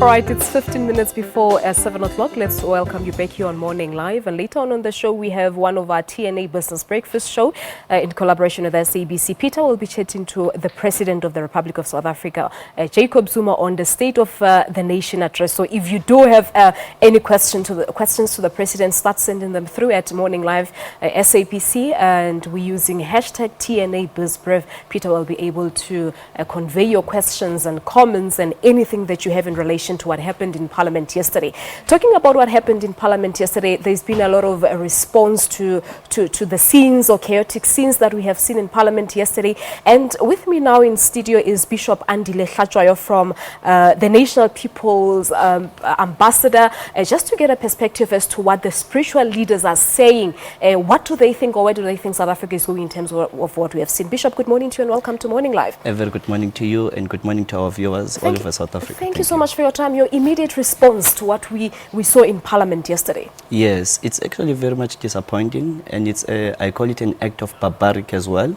All right, it's 15 minutes before 7 o'clock. Let's welcome you back here on Morning Live. And later on the show, we have one of our TNA Business Breakfast show in collaboration with SABC. Peter will be chatting to the President of the Republic of South Africa, Jacob Zuma, on the State of the Nation address. So if you do have any questions to the President, start sending them through at Morning Live SABC, and we're using hashtag TNA BizBrev. Peter will be able to convey your questions and comments and anything that you have in relation to what happened in Parliament yesterday. Talking about what happened in Parliament yesterday, there's been a lot of response to the scenes or chaotic scenes that we have seen in Parliament yesterday. And with me now in studio is Bishop Andile Hlatshwayo from the National People's Ambassador, just to get a perspective as to what the spiritual leaders are saying. What do they think, or where do they think South Africa is going in terms of what we have seen? Bishop, good morning to you and welcome to Morning Live. A very good morning to you and good morning to our viewers all over South Africa. Thank you so much for your time. Your immediate response to what we saw in Parliament yesterday. Yes, it's actually very much disappointing, and it's I call it an act of barbaric as well,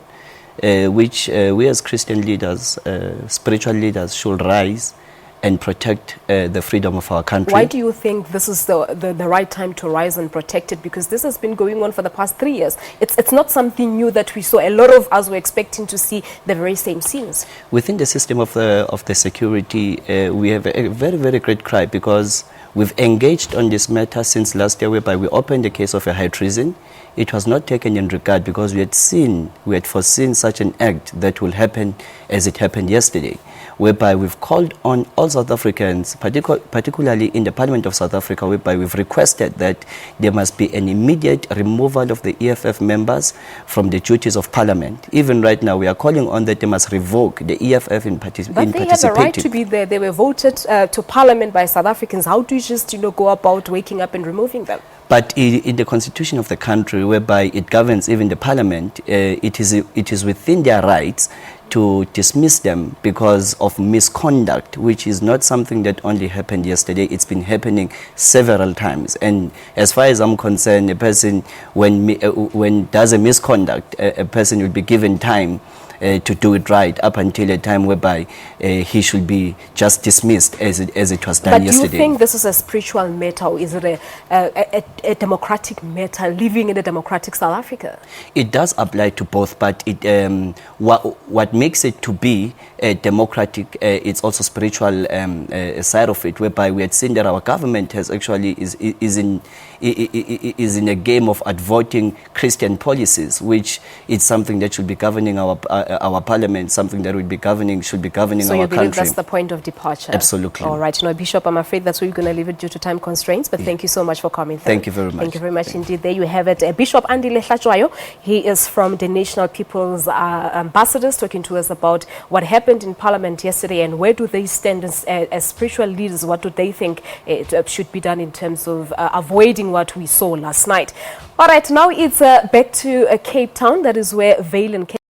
which we as Christian leaders, spiritual leaders, should rise and protect the freedom of our country. Why do you think this is the right time to rise and protect it? Because this has been going on for the past 3 years. It's not something new that we saw. A lot of us were expecting to see the very same scenes. Within the system of the security, we have a very, very great cry, because we've engaged on this matter since last year, whereby we opened the case of a high treason. It was not taken in regard because we had foreseen such an act that will happen as it happened yesterday, whereby we've called on all South Africans, particularly in the Parliament of South Africa, whereby we've requested that there must be an immediate removal of the EFF members from the duties of Parliament. Even right now, we are calling on that they must revoke the EFF in participating. But they have a right to be there. They were voted to Parliament by South Africans. How do you just go about waking up and removing them? But in the constitution of the country, whereby it governs even the Parliament, it is within their rights to dismiss them because of misconduct, which is not something that only happened yesterday. It's been happening several times. And as far as I'm concerned, a person, when does a misconduct, a person will be given time to do it right, up until a time whereby he should be just dismissed as it was done yesterday. But do you think this is a spiritual matter, or is it a democratic matter, living in a democratic South Africa? It does apply to both, but what makes it to be a democratic, it's also spiritual side of it, whereby we had seen that our government has actually is in a game of advocating Christian policies, which is something that should be governing our Parliament, something that should be governing our country. So you believe that's the point of departure? Absolutely. All right. Now, Bishop, I'm afraid that's where we're going to leave it due to time constraints, but thank you so much for coming. Thank you very much. Thank you very much indeed. There you have it. Bishop Andile Hlatshwayo, he is from the National People's Ambassadors, talking to us about what happened in Parliament yesterday and where do they stand as spiritual leaders. What do they think should be done in terms of avoiding what we saw last night? All right. Now it's back to Cape Town. That is where Vale and